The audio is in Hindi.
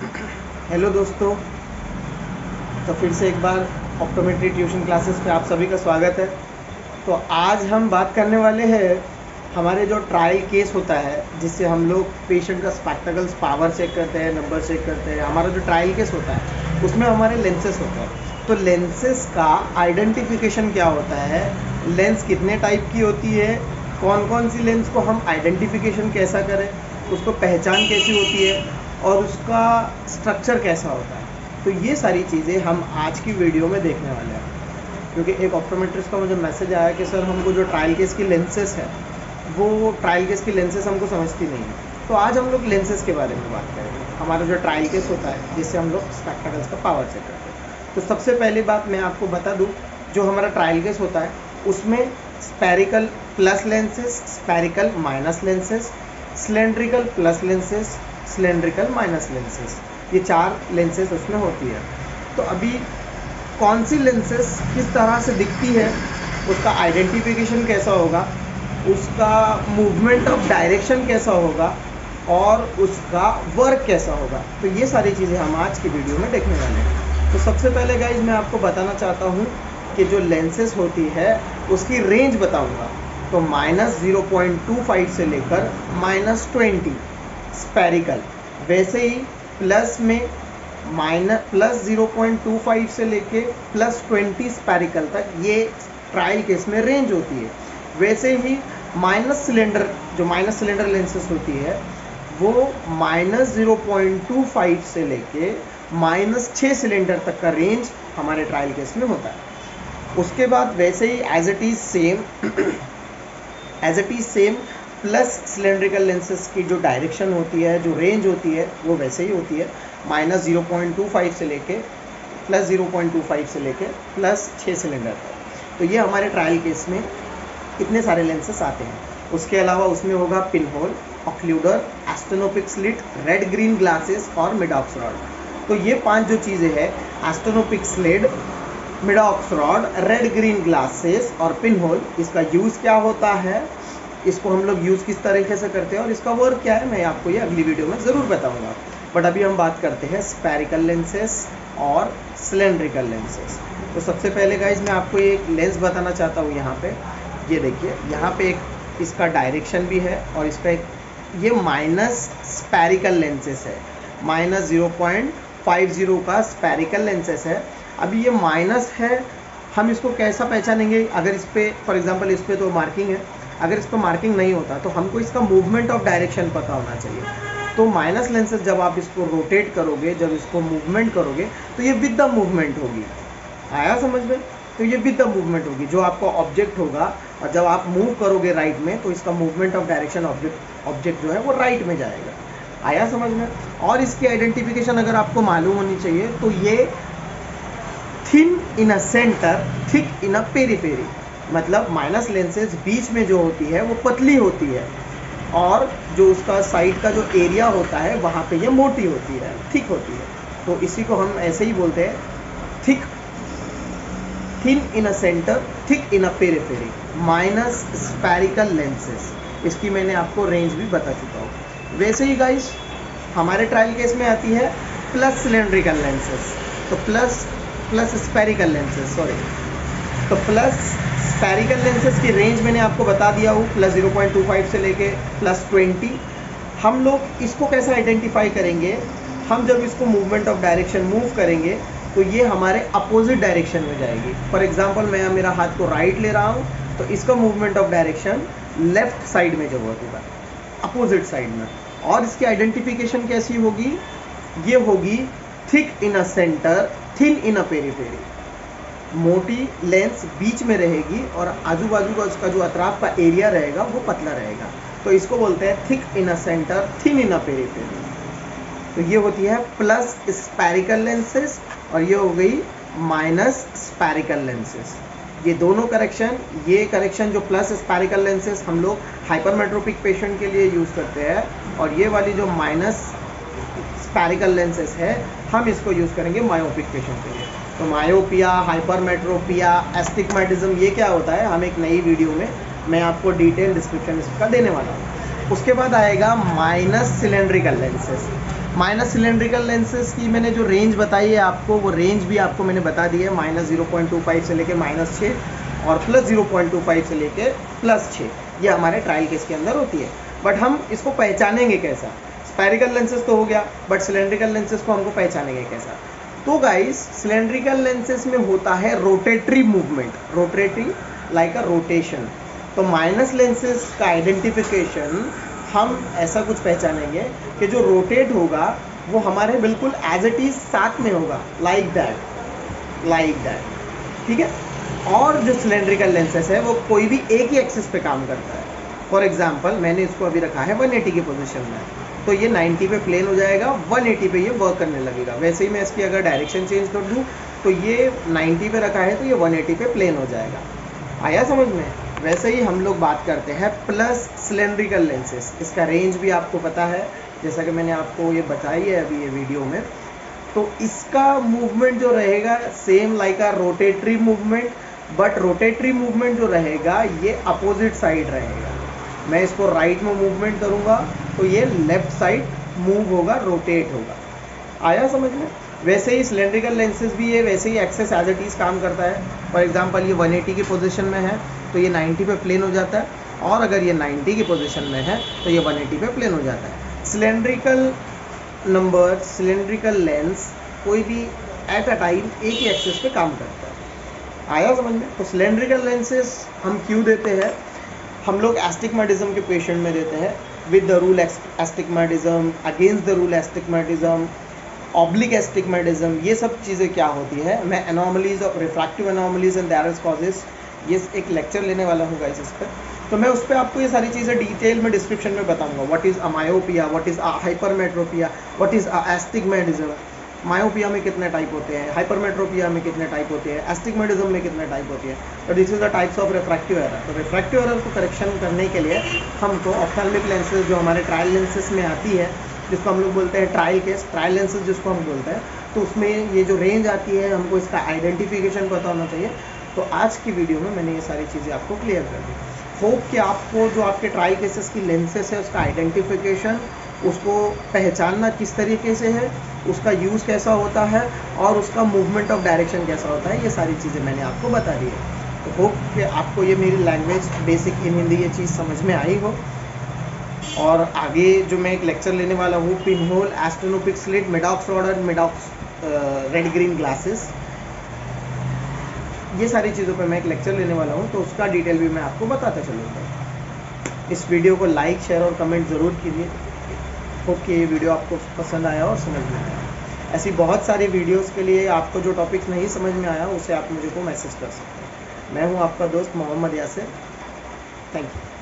हेलो दोस्तों। तो फिर से एक बार ऑप्टोमेट्री ट्यूशन क्लासेस पे आप सभी का स्वागत है। तो आज हम बात करने वाले हैं हमारे जो ट्रायल केस होता है जिससे हम लोग पेशेंट का स्पेक्टिकल्स पावर चेक करते हैं, नंबर चेक करते हैं। हमारा जो ट्रायल केस होता है उसमें हमारे लेंसेस होते हैं। तो लेंसेस का आइडेंटिफिकेशन क्या होता है, लेंस कितने टाइप की होती है, कौन कौन सी लेंस को हम आइडेंटिफिकेशन कैसा करें, उसको पहचान कैसी होती है और उसका स्ट्रक्चर कैसा होता है। तो ये सारी चीज़ें हम आज की वीडियो में देखने वाले हैं। क्योंकि एक ऑप्टोमेट्रिस्ट का मुझे मैसेज आया कि सर हमको जो ट्रायल केस की लेंसेस है वो ट्रायल केस की लेंसेस हमको समझती नहीं है। तो आज हम लोग लेंसेस के बारे में बात करेंगे। हमारा जो ट्रायल केस होता है जिससे हम लोग स्पेक्टिकल्स का पावर चेक करते हैं। तो सबसे पहली बात मैं आपको बता दूं, जो हमारा ट्रायल केस होता है उसमें spherical plus lenses, spherical minus lenses, cylindrical plus lenses, cylindrical minus lenses, ये 4 लेंसेस उसमें होती है। तो अभी कौन सी लेंसेस किस तरह से दिखती है, उसका आइडेंटिफिकेशन कैसा होगा, उसका मूवमेंट ऑफ डायरेक्शन कैसा होगा और उसका वर्क कैसा होगा, तो ये सारी चीज़ें हम आज की वीडियो में देखने वाले हैं। तो सबसे पहले गाइज मैं आपको बताना चाहता हूँ कि जो लेंसेस होती है उसकी रेंज बताऊँगा। तो -0.25 से लेकर -20 स्पेरिकल, वैसे ही प्लस में +0.25 से लेके +20 स्पेरिकल तक ये ट्रायल केस में रेंज होती है। वैसे ही माइनस सिलेंडर लेंसेस होती है वो -0.25 से लेके -6 सिलेंडर तक का रेंज हमारे ट्रायल केस में होता है। उसके बाद वैसे ही as it is same plus cylindrical lenses की जो डायरेक्शन होती है, जो रेंज होती है वो वैसे ही होती है, -0.25 से लेके +0.25 से लेके +6 सिलेंडर तक। तो ये हमारे ट्रायल केस में इतने सारे लेंसेस आते हैं। उसके अलावा उसमें होगा pin hole, occluder, stenopaeic slit, red green glasses और मिडॉक्स रॉड। तो ये 5 जो चीज़ें हैं, stenopaeic slit, Maddox rod, red green glasses और पिन होल, इसका यूज़ क्या होता है, इसको हम लोग यूज़ किस तरीके से करते हैं और इसका वर्क क्या है, मैं आपको ये अगली वीडियो में ज़रूर बताऊंगा। बट अभी हम बात करते हैं स्पेरिकल लेंसेस और सिलेंड्रिकल लेंसेस। तो सबसे पहले गाइज मैं आपको एक लेंस बताना चाहता हूँ। यहाँ पे ये देखिए, यहाँ पे एक इसका डायरेक्शन भी है और इस पर ये माइनस स्पेरिकल लेंसेस है, -0.50 का स्पेरिकल लेंसेस है। अभी ये माइनस है, हम इसको कैसा पहचानेंगे, अगर इस पर फॉर एग्जांपल इस पर तो मार्किंग है, अगर इस पर मार्किंग नहीं होता तो हमको इसका मूवमेंट ऑफ डायरेक्शन पता होना चाहिए। तो माइनस लेंसेस जब आप इसको रोटेट करोगे, जब इसको मूवमेंट करोगे तो ये विद द मूवमेंट होगी। आया समझ में? तो ये विद द मूवमेंट होगी, जो आपका ऑब्जेक्ट होगा और जब आप मूव करोगे राइट में तो इसका मूवमेंट ऑफ डायरेक्शन ऑब्जेक्ट जो है वो राइट में जाएगा। आया समझ में? और इसकी आइडेंटिफिकेशन अगर आपको मालूम होनी चाहिए तो ये थिन इन अ सेंटर, थिक इन अ पेरीफेरी, मतलब माइनस लेंसेज बीच में जो होती है वो पतली होती है और जो उसका साइड का जो एरिया होता है वहाँ पे ये मोटी होती है, थिक होती है। तो इसी को हम ऐसे ही बोलते हैं थिक, थिन इन अ सेंटर, थिक इन अ पेरीफेरी, माइनस स्पेरिकल लेंसेस। इसकी मैंने आपको रेंज भी बता चुका हूँ। वैसे ही गाइस हमारे ट्रायल केस में आती है प्लस सिलेंड्रिकल लेंसेस, तो प्लस स्पेरिकल लेंसेस, तो प्लस स्पेरिकल लेंसेस की रेंज मैंने आपको बता दिया हूँ, +0.25 से लेके +20। हम लोग इसको कैसे आइडेंटिफाई करेंगे, हम जब इसको मूवमेंट ऑफ डायरेक्शन मूव करेंगे तो ये हमारे अपोजिट डायरेक्शन में जाएगी। फॉर एग्जांपल मैं मेरा हाथ को राइट ले रहा हूँ तो इसका movement of direction left side में जब होगा, अपोजिट साइड में। और इसकी आइडेंटिफिकेशन कैसी होगी, ये होगी थिक इन अ सेंटर, थिन इन अ पेरीफेरी, मोटी लेंस बीच में रहेगी और आजू बाजू का उसका जो अतराफ का एरिया रहेगा वो पतला रहेगा। तो इसको बोलते हैं थिक इन अ सेंटर, थिन इन अ पेरीफेरी। तो ये होती है प्लस स्पेरिकल लेंसेस और ये हो गई माइनस स्पेरिकल लेंसेस। ये दोनों करेक्शन, ये करेक्शन जो प्लस स्पेरिकल लेंसेस हम लोग हाइपरमेट्रोपिक पेशेंट के लिए यूज़ करते हैं और ये वाली जो माइनस स्पेरिकल लेंसेस है हम इसको यूज़ करेंगे मायोपिक पेशेंट के लिए। तो मायोपिया, हाइपरमेट्रोपिया, एस्टिग्मेटिज्म, ये क्या होता है हम एक नई वीडियो में मैं आपको डिटेल डिस्क्रिप्शन इसका देने वाला हूँ। उसके बाद आएगा minus cylindrical lenses. Minus cylindrical lenses की मैंने जो रेंज बताई है आपको, वो रेंज भी आपको मैंने बता दी है, -0.25 से लेके -6 और +0.25 से लेके +6, ये हमारे ट्रायल केस के अंदर होती है। बट हम इसको पहचानेंगे कैसा? स्फेरिकल लेंसेज तो हो गया, बट सिलेंड्रिकल लेंसेज को हमको पहचानेंगे कैसा? तो गाइस सिलेंड्रिकल लेंसेज में होता है rotatory movement, rotatory like a rotation. तो माइनस लेंसेज का आइडेंटिफिकेशन हम ऐसा कुछ पहचानेंगे कि जो रोटेट होगा वो हमारे बिल्कुल एज इट इज साथ में होगा, लाइक दैट, ठीक है। और जो सिलेंड्रिकल लेंसेज है वो कोई भी एक ही एक्सिस पे काम करता है। फॉर एग्जांपल मैंने इसको अभी रखा है 180 की पोजीशन में, तो ये 90 पे प्लेन हो जाएगा, 180 पे ये वर्क करने लगेगा। वैसे ही मैं इसकी अगर डायरेक्शन चेंज कर दूँ तो ये 90 पे रखा है तो ये 180 पे प्लेन हो जाएगा। आया समझ में? वैसे ही हम लोग बात करते हैं प्लस सिलेंड्रिकल लेंसेज। इसका रेंज भी आपको पता है, जैसा कि मैंने आपको ये बताई है अभी ये वीडियो में। तो इसका मूवमेंट जो रहेगा same like a rotatory movement, but rotatory movement जो रहेगा ये अपोजिट साइड रहेगा। मैं इसको राइट में मूवमेंट करूँगा तो ये लेफ्ट साइड मूव होगा, रोटेट होगा। आया समझ में? वैसे ही सिलेंड्रिकल लेंसेज भी है, वैसे ही एक्सेस एज इट इज काम करता है। फॉर एग्जांपल ये 180 की पोजीशन में है तो ये 90 पे प्लेन हो जाता है, और अगर ये 90 की पोजीशन में है तो ये 180 पे प्लेन हो जाता है। सिलेंड्रिकल नंबर, सिलेंड्रिकल लेंस कोई भी एट अ टाइम एक ही एक्सेस पे काम करता है। आया समझ में? तो सिलेंड्रिकल लेंसेज हम क्यों देते हैं? हम लोग एस्टिग्मेटिज्म के पेशेंट में देते हैं, with the rule astigmatism, against the rule astigmatism, oblique astigmatism, ये सब चीज़ें क्या होती है। मैं anomalies of refractive anomalies and their causes, ये एक लेक्चर लेने वाला हूँ गाइस इस पर। तो मैं उस पर आपको ये सारी चीज़ें डिटेल में डिस्क्रिप्शन में बताऊंगा। What is a myopia, what is a hypermetropia, what is a astigmatism, myopia में कितने टाइप होते हैं, हाइपरमेट्रोपिया में कितने टाइप होते हैं, एस्टिग्मेटिज्म में कितने टाइप होती है। तो this is the types of refractive error. तो रिफ्रैक्टिव एरर को करेक्शन करने के लिए हमको ऑप्थेल्मिक लेंसेज जो हमारे ट्रायल लेंसेज में आती है, जिसको हम लोग बोलते हैं ट्रायल केस, ट्रायल लेंसेज जिसको हम बोलते हैं, तो उसमें ये जो रेंज आती है हमको इसका आइडेंटिफिकेशन पता होना चाहिए। तो आज की वीडियो में मैंने ये सारी चीज़ें आपको क्लियर कर दी। होप कि आपको जो आपके ट्रायल केसेस की लेंसेज है उसका आइडेंटिफिकेशन, उसको पहचानना किस तरीके से है, उसका यूज़ कैसा होता है और उसका मूवमेंट ऑफ डायरेक्शन कैसा होता है, ये सारी चीज़ें मैंने आपको बता दी है। तो होप कि आपको ये मेरी लैंग्वेज बेसिक इन हिंदी ये चीज़ समझ में आई हो। और आगे जो मैं एक लेक्चर लेने वाला हूँ, pin hole, एस्टेनोपिक slit, Maddox rod और मिडॉक्स रेड ग्रीन ग्लासेस, ये सारी चीज़ों पे मैं एक लेक्चर लेने वाला हूँ, तो उसका डिटेल भी मैं आपको बताता चलूँगा। इस वीडियो को लाइक, शेयर और कमेंट ज़रूर कीजिए। होप कि ये वीडियो आपको पसंद आया और समझ में आया। ऐसी बहुत सारी वीडियोस के लिए आपको जो टॉपिक्स नहीं समझ में आया उसे आप मुझे को मैसेज कर सकते हैं। मैं हूँ आपका दोस्त मोहम्मद यासिर। Thank you.